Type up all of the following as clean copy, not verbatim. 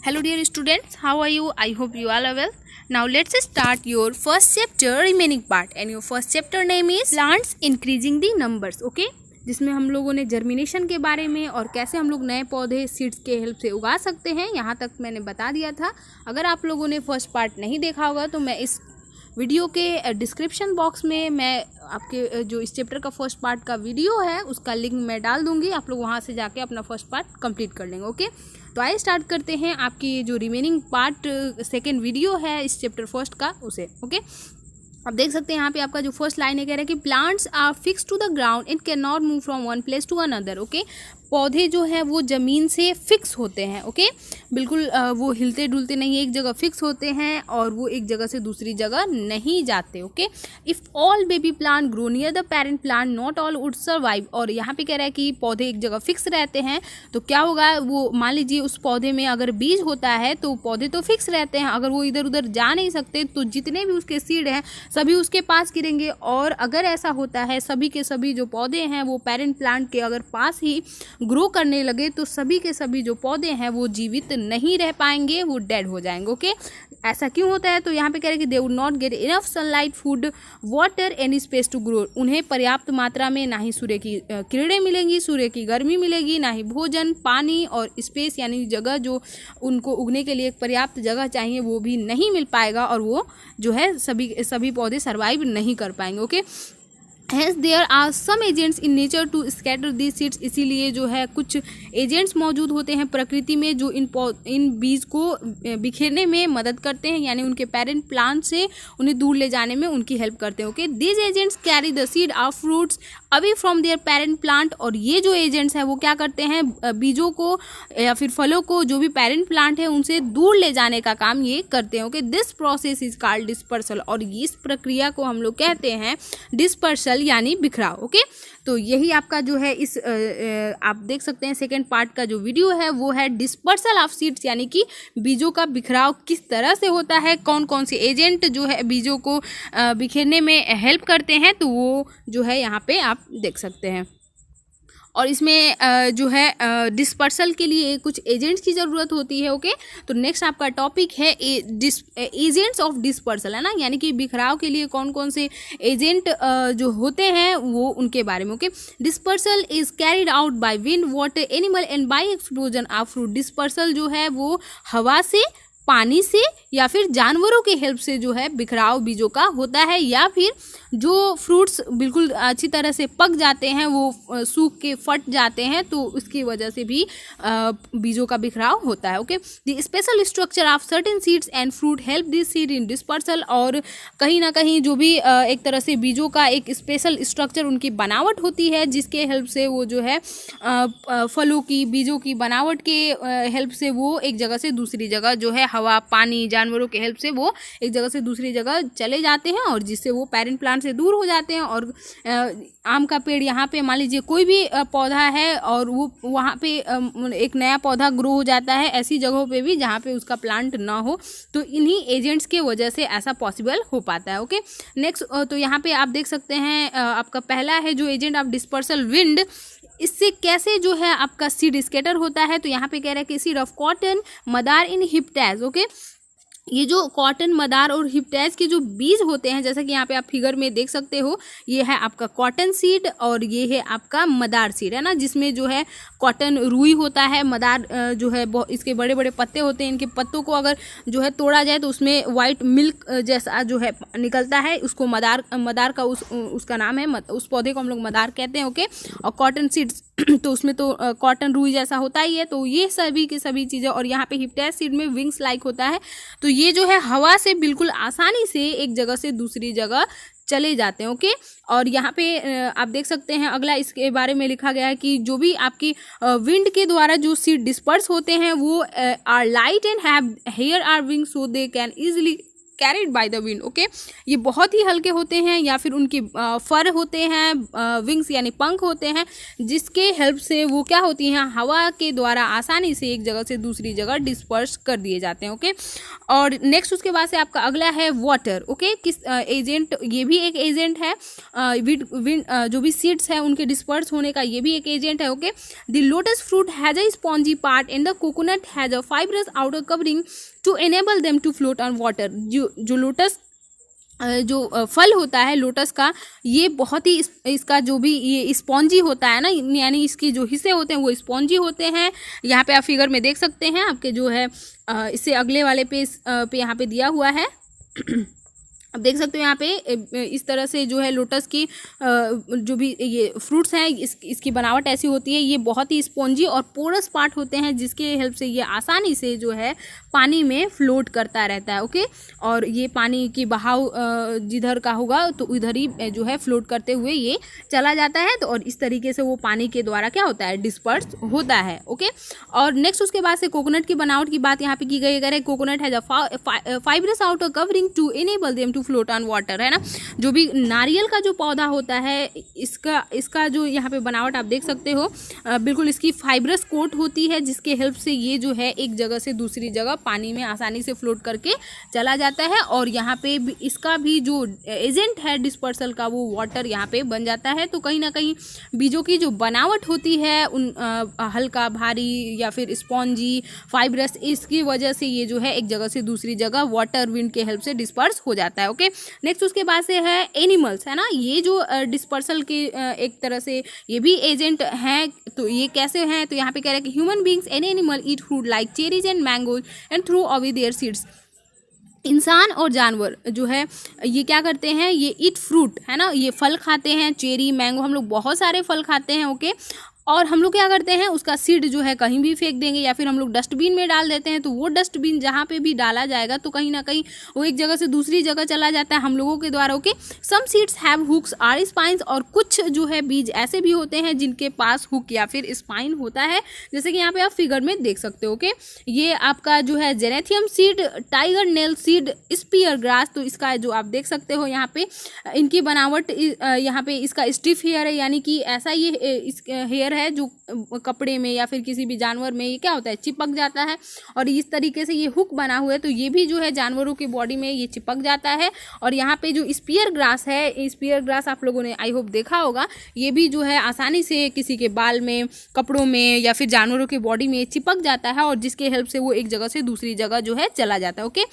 Hello dear students, how are you? I hope you all are well. Now let's start your first chapter remaining part and your first chapter name is plants increasing the numbers. Okay, जिसमें हम लोगों ने germination के बारे में और कैसे हम लोग नए पौधे सीड्स के हेल्प से उगा सकते हैं यहाँ तक मैंने बता दिया था। अगर आप लोगों ने फर्स्ट पार्ट नहीं देखा होगा तो मैं इस वीडियो के डिस्क्रिप्शन बॉक्स में मैं आपके जो इस चैप्टर का फर्स्ट पार्ट का वीडियो है उसका लिंक मैं डाल दूंगी, आप लोग वहाँ से जाके अपना फर्स्ट पार्ट कंप्लीट कर लेंगे। ओके, तो आइए स्टार्ट करते हैं आपकी जो रिमेनिंग पार्ट सेकेंड वीडियो है इस चैप्टर फर्स्ट का उसे। ओके, अब देख सकते हैं यहाँ पे आपका जो फर्स्ट लाइन है कह रहा है कि plants are fix to the ground and cannot move from one place to another. Okay, पौधे जो है वो ज़मीन से फिक्स होते हैं। ओके, बिल्कुल वो हिलते डुलते नहीं, एक जगह फिक्स होते हैं और वो एक जगह से दूसरी जगह नहीं जाते। Okay, if all baby plant grow near the parent plant not all would survive. और यहाँ पे कह रहा है कि पौधे एक जगह फिक्स रहते हैं तो क्या होगा, वो मान लीजिए उस पौधे में अगर बीज होता है तो पौधे तो फिक्स रहते हैं, अगर वो इधर उधर जा नहीं सकते तो जितने भी उसके सीड हैं सभी उसके पास गिरेंगे। और अगर ऐसा होता है सभी के सभी जो पौधे हैं वो पेरेंट प्लांट के अगर पास ही ग्रो करने लगे तो सभी के सभी जो पौधे हैं वो जीवित नहीं रह पाएंगे, वो डेड हो जाएंगे। ओके, ऐसा क्यों होता है तो यहाँ पे कह रहे हैं कि they would not get enough sunlight, food, water, any space to grow. उन्हें पर्याप्त मात्रा में ना ही सूर्य की किरणें मिलेंगी, सूर्य की गर्मी मिलेगी, ना ही भोजन, पानी और स्पेस यानी जगह जो उनको उगने के लिए एक पर्याप्त जगह चाहिए वो भी नहीं मिल पाएगा और वो जो है सभी पौधे सर्वाइव नहीं कर पाएंगे। Okay, Hence there are some agents in nature to scatter these seeds। इसीलिए जो है कुछ एजेंट्स मौजूद होते हैं प्रकृति में जो इन बीज को बिखेरने में मदद करते हैं, यानी उनके पेरेंट प्लांट से उन्हें दूर ले जाने में उनकी हेल्प करते हैं। Okay, these agents carry the seed of fruits away from there parent plant. और ये जो एजेंट्स हैं वो क्या करते हैं, बीजों को या फिर फलों को जो भी पेरेंट प्लांट है उनसे दूर ले जाने का काम ये करते हैं। Okay, this process is called dispersal. और इस प्रक्रिया को हम लोग कहते हैं डिस्पर्सल यानी बिखराव। ओके, तो यही आपका जो है इस आप देख सकते हैं सेकेंड पार्ट का जो वीडियो है वो है डिस्पर्सल ऑफ सीड्स, यानी कि बीजों का बिखराव किस तरह से होता है, कौन कौन से एजेंट जो है बीजों को बिखेरने में हेल्प करते हैं, तो वो जो है यहाँ पे आप देख सकते हैं। और इसमें जो है डिस्पर्सल के लिए कुछ एजेंट्स की ज़रूरत होती है। ओके, तो नेक्स्ट आपका टॉपिक है एजेंट्स ऑफ डिस्पर्सल, है ना, यानी कि बिखराव के लिए कौन कौन से एजेंट जो होते हैं वो उनके बारे में। Okay, dispersal is carried out by wind, water, animal and by explosion of fruit. Dispersal जो है वो हवा से, पानी से या फिर जानवरों के हेल्प से जो है बिखराव बीजों का होता है, या फिर जो फ्रूट्स बिल्कुल अच्छी तरह से पक जाते हैं वो सूख के फट जाते हैं तो उसकी वजह से भी बीजों का बिखराव होता है। Okay, the special structure of certain seeds and fruit help this seed in dispersal. और कहीं ना कहीं जो भी एक तरह से बीजों का एक स्पेशल स्ट्रक्चर उनकी बनावट होती है जिसके हेल्प से वो जो है फलों की, बीजों की बनावट के हेल्प से वो एक जगह से दूसरी जगह जो है हवा, पानी, जानवरों के हेल्प से वो एक जगह से दूसरी जगह चले जाते हैं और जिससे वो पेरेंट प्लांट से दूर हो जाते हैं। और आम का पेड़ यहाँ पे मान लीजिए कोई भी पौधा है और वो वहाँ पे एक नया पौधा ग्रो हो जाता है ऐसी जगहों पे भी जहाँ पे उसका प्लांट ना हो, तो इन्हीं एजेंट्स के वजह से ऐसा पॉसिबल हो पाता है। ओके, नेक्स्ट तो यहाँ पे आप देख सकते हैं आपका पहला है जो एजेंट ऑफ डिस्पर्सल, विंड। इससे कैसे जो है आपका सीड स्कैटर होता है, तो यहाँ पे कह रहा है कि सीड ऑफ कॉटन, मदार इन हिप्टैज। ओके, ये जो कॉटन, मदार और हिप्टैज के जो बीज होते हैं, जैसा कि यहाँ पे आप फिगर में देख सकते हो, ये है आपका कॉटन सीड और ये है आपका मदार सीड, है ना, जिसमें जो है कॉटन रुई होता है, मदार जो है इसके बड़े बड़े पत्ते होते हैं, इनके पत्तों को अगर जो है तोड़ा जाए तो उसमें वाइट मिल्क जैसा जो है निकलता है, उसको मदार का उसका नाम है, उस पौधे को हम लोग मदार कहते हैं। ओके, और कॉटन सीड्स तो उसमें तो कॉटन रुई जैसा होता ही है, तो ये सभी की सभी चीज़ें। और यहाँ पे हिप्टैज सीड में विंग्स लाइक होता है, तो ये जो है हवा से बिल्कुल आसानी से एक जगह से दूसरी जगह चले जाते हैं। ओके, और यहाँ पे आप देख सकते हैं अगला इसके बारे में लिखा गया है कि जो भी आपकी विंड के द्वारा जो सीड डिस्पर्स होते हैं वो are light and have hair or wing so they can easily carried by the wind. Okay, ये बहुत ही हल्के होते हैं या फिर उनके फर होते हैं, विंग्स यानी पंख होते हैं, जिसके हेल्प से वो क्या होती हैं, हवा के द्वारा आसानी से एक जगह से दूसरी जगह डिस्पर्स कर दिए जाते हैं। ओके, और नेक्स्ट उसके बाद से आपका अगला है वाटर। ओके, किस एजेंट, ये भी एक एजेंट है, जो भी सीड्स है उनके डिस्पर्स होने का ये भी एक एजेंट है। Okay, the lotus fruit has a spongy part and the coconut has a fibrous outer covering to enable them to float on water. जो लोटस जो फल होता है लोटस का, ये बहुत ही इसका जो भी ये स्पॉन्जी होता है ना, यानी इसके जो हिस्से होते हैं वो स्पॉन्जी होते हैं। यहाँ पे आप फिगर में देख सकते हैं, आपके जो है इससे अगले वाले पेज पे यहाँ पे दिया हुआ है। अब देख सकते हो यहाँ पे इस तरह से जो है लोटस की जो भी ये फ्रूट्स हैं इसकी बनावट ऐसी होती है। ये बहुत ही स्पॉन्जी और पोरस पार्ट होते हैं, जिसके हेल्प से ये आसानी से जो है पानी में फ्लोट करता रहता है। ओके, और ये पानी की बहाव जिधर का होगा तो उधर ही जो है फ्लोट करते हुए ये चला जाता है। तो और इस तरीके से वो पानी के द्वारा क्या होता है, डिस्पर्स होता है। ओके, और नेक्स्ट उसके बाद से कोकोनट की बनावट की बात यहाँ पे की गई। अगर coconut has a fibrous outer covering to enable them to float on water, है ना। जो भी नारियल का जो पौधा होता है इसका जो यहाँ पे बनावट आप देख सकते हो, बिल्कुल इसकी फाइब्रस कोट होती है, जिसके हेल्प से ये जो है एक जगह से दूसरी जगह पानी में आसानी से फ्लोट करके चला जाता है। और यहाँ पे इसका भी जो एजेंट है डिस्पर्सल का वो वाटर यहाँ पे बन जाता है। तो कहीं ना कहीं बीजों की जो बनावट होती है उन हल्का भारी या फिर स्पॉन्जी फाइब्रस, इसकी वजह से ये जो है एक जगह से दूसरी जगह वाटर विंड के हेल्प से डिस्पर्स हो जाता है। ओके, नेक्स्ट उसके बाद से है एनिमल्स, है ना। ये जो डिस्पर्सल के एक तरह से ये भी एजेंट हैं। तो ये कैसे हैं, तो यहाँ पे कह रहा है कि human beings and animal eat fruit like cherries and mangoes and throw away their seeds. इंसान और जानवर जो है ये क्या करते हैं, ये ईट फ्रूट, है ना, ये फल खाते हैं, चेरी मैंगो, हम लोग बहुत सारे फल खाते हैं। ओके, और हम लोग क्या करते हैं, उसका सीड जो है कहीं भी फेंक देंगे या फिर हम लोग डस्टबिन में डाल देते हैं। तो वो डस्टबिन जहाँ पे भी डाला जाएगा तो कहीं ना कहीं वो एक जगह से दूसरी जगह चला जाता है हम लोगों के द्वारा। Okay, some seeds have hooks or spines, और कुछ जो है बीज ऐसे भी होते हैं जिनके पास हुक या फिर स्पाइन होता है, जैसे कि यहाँ पे आप फिगर में देख सकते हो। ओके, ये आपका जो है जेनेथियम seed, tiger nail seed, spear grass, तो इसका जो आप देख सकते हो यहाँ पे इनकी बनावट, यहाँ पे इसका स्टिफ हेयर है, यानी कि ऐसा ये हेयर है जो कपड़े में या फिर किसी भी जानवर में ये क्या होता है, चिपक जाता है। और इस तरीके से ये हुक बना हुआ है, तो ये भी जो है जानवरों की बॉडी में ये चिपक जाता है। और यहाँ पे जो स्पीयर ग्रास है, स्पीयर ग्रास आप लोगों ने आई होप देखा होगा, ये भी जो है आसानी से किसी के बाल में, कपड़ों में या फिर जानवरों की बॉडी में चिपक जाता है, और जिसके हेल्प से वो एक जगह से दूसरी जगह जो है चला जाता है। Okay,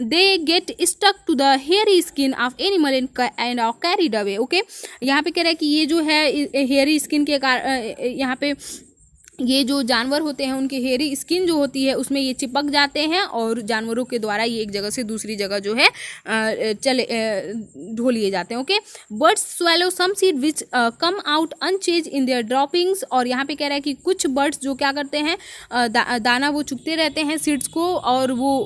they get stuck to the hairy skin of animal and are carried away. Okay, यहाँ पे कह रहा है कि ये जो है हेयरी स्किन के यहाँ पे ये जो जानवर होते हैं उनकी हेयरी स्किन जो होती है उसमें ये चिपक जाते हैं और जानवरों के द्वारा ये एक जगह से दूसरी जगह जो है ढो लिए जाते हैं। Okay, birds swallow some seed which come out unchanged in their droppings, और यहाँ पे कह रहा है कि कुछ बर्ड्स जो क्या करते हैं दाना वो चुगते रहते हैं सीड्स को, और वो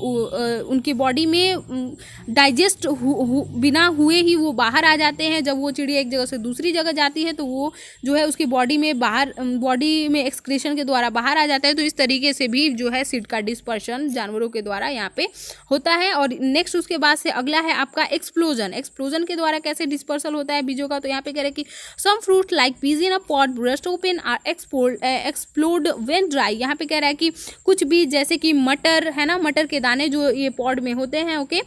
उनकी बॉडी में डाइजेस्ट बिना हुए ही वो बाहर आ जाते हैं। जब वो चिड़िया एक जगह से दूसरी जगह जाती है तो वो जो है उसकी बॉडी में एक्सक्रेशन के द्वारा बाहर आ जाता है। तो इस तरीके से भी जो है सीड का डिस्पर्शन जानवरों के द्वारा यहाँ पे होता है। और नेक्स्ट उसके बाद से अगला है आपका एक्सप्लोजन के द्वारा कैसे डिस्पर्सल होता है बीजों का। तो यहाँ पे कह रहे हैं कि some fruit like peas in a pod burst open or explode when dry. यहाँ पे कह रहा है कि कुछ बीज जैसे कि मटर, है ना, मटर के दाने जो ये पॉड में होते हैं, ओके,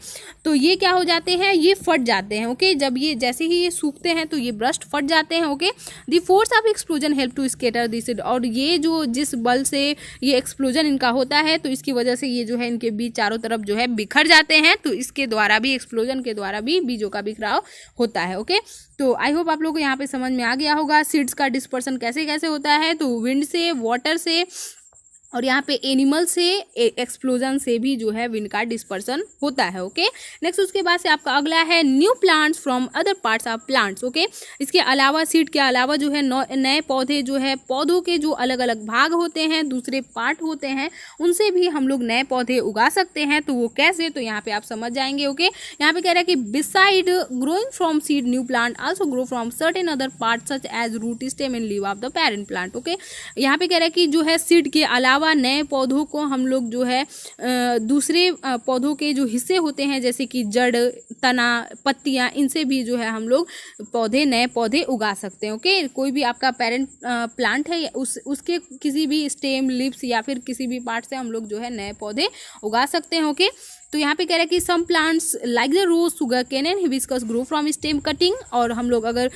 तो ये क्या हो जाते हैं, ये फट जाते हैं। ओके, जब ये जैसे ही ये सूखते हैं तो ये ब्रस्ट फट जाते हैं। Okay, the force of explosion help to scatter this, और ये जो जिस बल से ये एक्सप्लोजन इनका होता है तो इसकी वजह से ये जो है इनके बीज चारों तरफ जो है बिखर जाते हैं। तो इसके द्वारा भी, एक्सप्लोजन के द्वारा भी बीजों का बिखराव होता है। ओके, तो आई होप आप लोगों को यहाँ पे समझ में आ गया होगा सीड्स का डिस्पर्सन कैसे कैसे होता है। तो विंड से, वाटर से, और यहाँ पे एनिमल से, एक्सप्लोजन से भी जो है विंड का डिस्पर्सन होता है। ओके, नेक्स्ट उसके बाद से आपका अगला है new plants from other parts of plants. Okay, इसके अलावा सीड के अलावा जो है नए पौधे जो है, पौधों के जो अलग अलग भाग होते हैं, दूसरे पार्ट होते हैं, उनसे भी हम लोग नए पौधे उगा सकते हैं। तो वो कैसे, तो यहाँ पे आप समझ जाएंगे। ओके, यहाँ पे कह रहा है कि beside growing from seed new plant also grow from certain other part such as root, stem and leave of the parent plant. Okay, यहाँ पे कह रहा है कि जो है सीड के अलावा अलावा नए पौधों को हम लोग जो है दूसरे पौधों के जो हिस्से होते हैं जैसे कि जड़, तना, पत्तियां, इनसे भी जो है हम लोग नए पौधे उगा सकते हैं। ओके, कोई भी आपका पेरेंट प्लांट है उसके किसी भी स्टेम, लिप्स या फिर किसी भी पार्ट से हम लोग जो है नए पौधे उगा सकते हैं। ओके, तो यहाँ पे कह रहा है कि some plants like the rose, sugar cane and hibiscus grow from stem cutting. और हम लोग अगर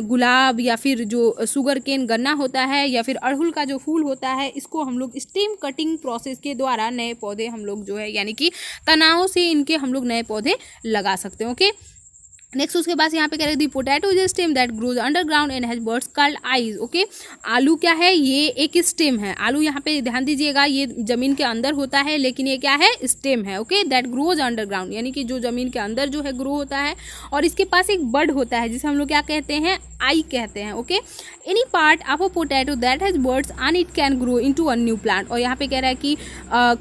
गुलाब या फिर जो शुगर केन गन्ना होता है या फिर अड़हुल का जो फूल होता है, इसको हम लोग स्टेम कटिंग प्रोसेस के द्वारा नए पौधे हम लोग जो है यानी कि तनाव से इनके हम लोग नए पौधे लगा सकते हैं। ओके, नेक्स्ट उसके बाद यहाँ पे कह रहे हैं potato is stem that grows underground and has birds called eyes. Okay, आलू क्या है? ये एक स्टेम है। आलू यहाँ पे ध्यान दीजिएगा, ये जमीन के अंदर होता है, लेकिन ये क्या है? स्टेम है। ओके, दैट ग्रोज अंडरग्राउंड यानी कि जो जमीन के अंदर जो है ग्रो होता है, और इसके पास एक बड होता है जिसे हम लोग क्या कहते हैं? आई कहते हैं। Okay, any part of a potato that has birds on it can grow into a new plant. और यहाँ पे कह रहा है कि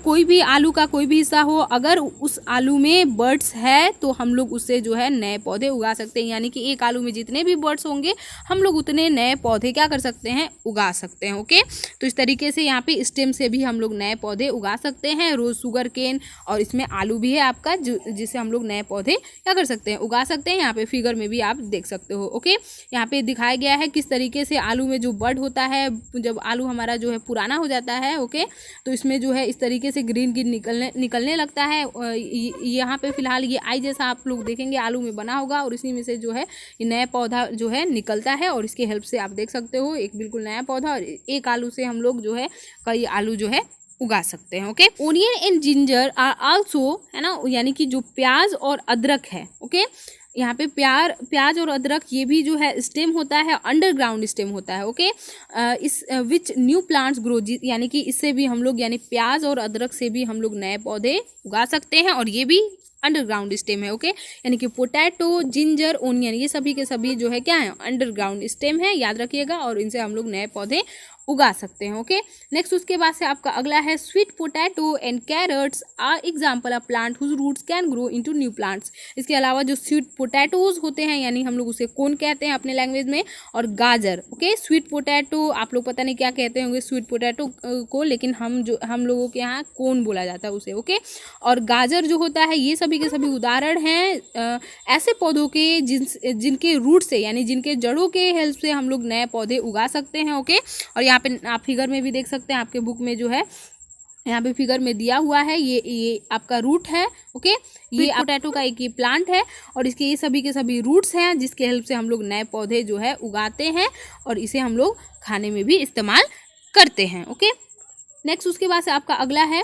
कोई भी आलू का कोई भी हिस्सा हो, अगर उस आलू में बर्ड्स है तो हम लोग उससे जो है नए पौधे उगा सकते हैं। यानी कि एक आलू में जितने भी बर्ड्स होंगे हम लोग उतने नए पौधे क्या कर सकते हैं? उगा सकते हैं। ओके, तो इस तरीके से यहाँ पे स्टेम से भी हम लोग नए पौधे उगा सकते हैं। रोज, शुगर केन और इसमें आलू भी है आपका, जिससे हम लोग नए पौधे क्या कर सकते हैं? उगा सकते हैं। यहाँ पे फिगर में भी आप देख सकते हो। ओके, यहाँ पे दिखाया गया है किस तरीके से आलू में जो बड होता है, जब आलू हमारा जो है पुराना हो जाता है, ओके, तो इसमें जो है इस तरीके से ग्रीन निकलने लगता है। यहाँ पे फिलहाल ये आई जैसा आप लोग देखेंगे आलू में बना होगा, और इसी में से जो है ये नया पौधा जो है निकलता है, और इसके हेल्प से आप देख सकते हो एक बिल्कुल नया पौधा, और एक आलू से हम लोग जो है कई आलू जो है उगा सकते हैं। Okay, onion and ginger are also, है ना, यानी कि जो प्याज और अदरक है, ओके, यहाँ पे प्याज और अदरक ये भी जो है स्टेम होता है, अंडरग्राउंड स्टेम होता है। ओके, इस विच न्यू प्लांट्स ग्रो, यानी कि इससे भी हम लोग यानी प्याज और अदरक से भी हम लोग नए पौधे उगा सकते हैं, और ये भी अंडरग्राउंड स्टेम है। ओके, यानी कि पोटैटो, जिंजर, ओनियन ये सभी के सभी जो है क्या है? अंडरग्राउंड स्टेम है, याद रखिएगा, और इनसे हम लोग नए पौधे उगा सकते हैं। ओके, नेक्स्ट उसके बाद से आपका अगला है sweet potato and carrots are example of plant whose roots can grow into new plants. इसके अलावा जो स्वीट पोटैटोज होते हैं, यानी हम लोग उसे कौन कहते हैं अपने लैंग्वेज में, और गाजर। ओके, स्वीट पोटैटो आप लोग पता नहीं क्या कहते होंगे स्वीट पोटैटो को, लेकिन हम लोगों के यहाँ कौन बोला जाता है उसे। ओके, और गाजर जो होता है ये सभी के सभी उदाहरण हैं ऐसे पौधों के जिनके रूट से यानी जिनके जड़ों के हेल्प से हम लोग नए पौधे उगा सकते हैं। ओके, और यहाँ पे आप फिगर में भी देख सकते हैं, आपके बुक में जो है यहाँ पे फिगर में दिया हुआ है, ये आपका रूट है। ओके, ये पोटैटो का एक ये प्लांट है, और इसके ये सभी के सभी रूट्स हैं जिसके हेल्प से हम लोग नए पौधे जो है उगाते हैं, और इसे हम लोग खाने में भी इस्तेमाल करते हैं। ओके, नेक्स्ट उसके बाद से आपका अगला है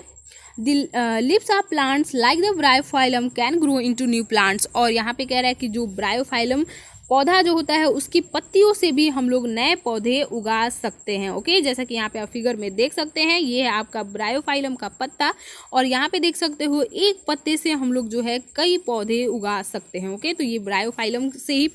lips of plants like the Bryophyllum can grow into new plants. और यहाँ पे कह रहा है कि जो ब्रायोफाइलम पौधा जो होता है उसकी पत्तियों से भी हम लोग नए पौधे उगा सकते हैं। ओके, जैसा कि यहाँ पे आप फिगर में देख सकते हैं, ये है आपका ब्रायोफाइलम का पत्ता, और यहाँ पे देख सकते हो एक पत्ते से हम लोग जो है कई पौधे उगा सकते हैं। ओके, तो ये ब्रायोफाइलम से ही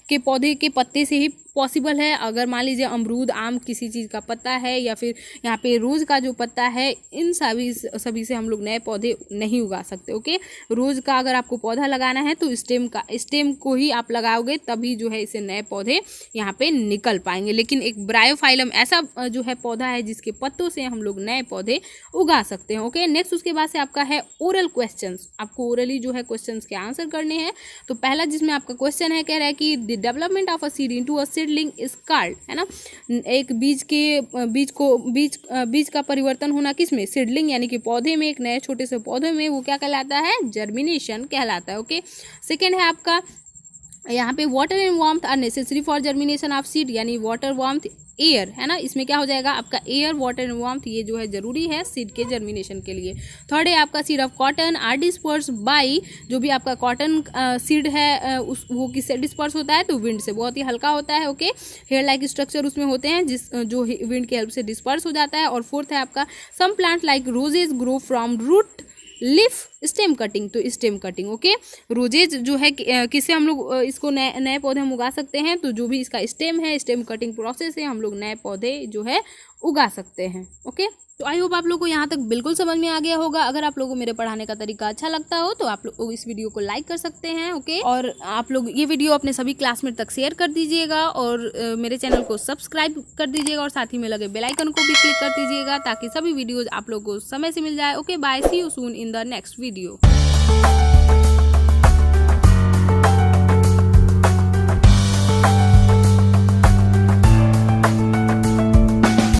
के पौधे के पत्ते से ही पॉसिबल है। अगर मान लीजिए अमरूद, आम किसी चीज़ का पत्ता है, या फिर यहाँ पे रोज़ का जो पत्ता है, इन सभी से हम लोग नए पौधे नहीं उगा सकते। ओके, रोज़ का अगर आपको पौधा लगाना है तो स्टेम को ही आप लगाओगे, तभी जो है इसे नए पौधे यहाँ पे निकल पाएंगे। लेकिन एक ब्रायोफाइलम ऐसा जो है पौधा है जिसके पत्तों से हम लोग नए पौधे उगा सकते हैं। ओके, नेक्स्ट उसके बाद से आपका है ओरल क्वेश्चंस। आपको ओरली जो है क्वेश्चंस के आंसर करने हैं। तो पहला जिसमें आपका क्वेश्चन है, कह रहा है कि the development of a seed into a seedling is called, है ना, एक बीज का परिवर्तन होना किसमें? सीडलिंग, यानी कि पौधे में, एक नए छोटे से पौधे में, वो क्या कहलाता है? जर्मिनेशन कहलाता है। ओके, सेकेंड है आपका यहाँ पे water and warmth are necessary for germination of seed, यानी वाटर, वार्मथ, एयर, है ना, इसमें क्या हो जाएगा आपका एयर, वाटर एंड वार्मथ, ये जो है जरूरी है सीड के जर्मिनेशन के लिए। थर्ड है आपका seed of cotton are disperse by, जो भी आपका कॉटन सीड है वो किससे डिस्पर्स होता है? तो विंड से, बहुत ही हल्का होता है। ओके, हेयर लाइक स्ट्रक्चर उसमें होते हैं जो विंड के हेल्प से डिस्पर्स हो जाता है। और फोर्थ है आपका some plant like roses grow from root, leaf stem cutting, तो स्टेम कटिंग। ओके, रोजेज जो है किससे हम लोग इसको नए पौधे हम उगा सकते हैं, तो जो भी इसका स्टेम है, स्टेम कटिंग प्रोसेस है, हम लोग नए पौधे जो है उगा सकते हैं। ओके, तो आई होप आप लोग को यहाँ तक बिल्कुल समझ में आ गया होगा। अगर आप लोगों को मेरे पढ़ाने का तरीका अच्छा लगता हो तो आप लोग इस वीडियो को लाइक कर सकते हैं। ओके, और आप लोग ये वीडियो अपने सभी क्लासमेट तक शेयर कर दीजिएगा और मेरे चैनल को सब्सक्राइब कर दीजिएगा और साथ ही में लगे बेल आइकन को भी क्लिक कर दीजिएगा ताकि सभी वीडियोज आप लोग को समय से मिल जाए। Okay, bye, see you soon in the next video.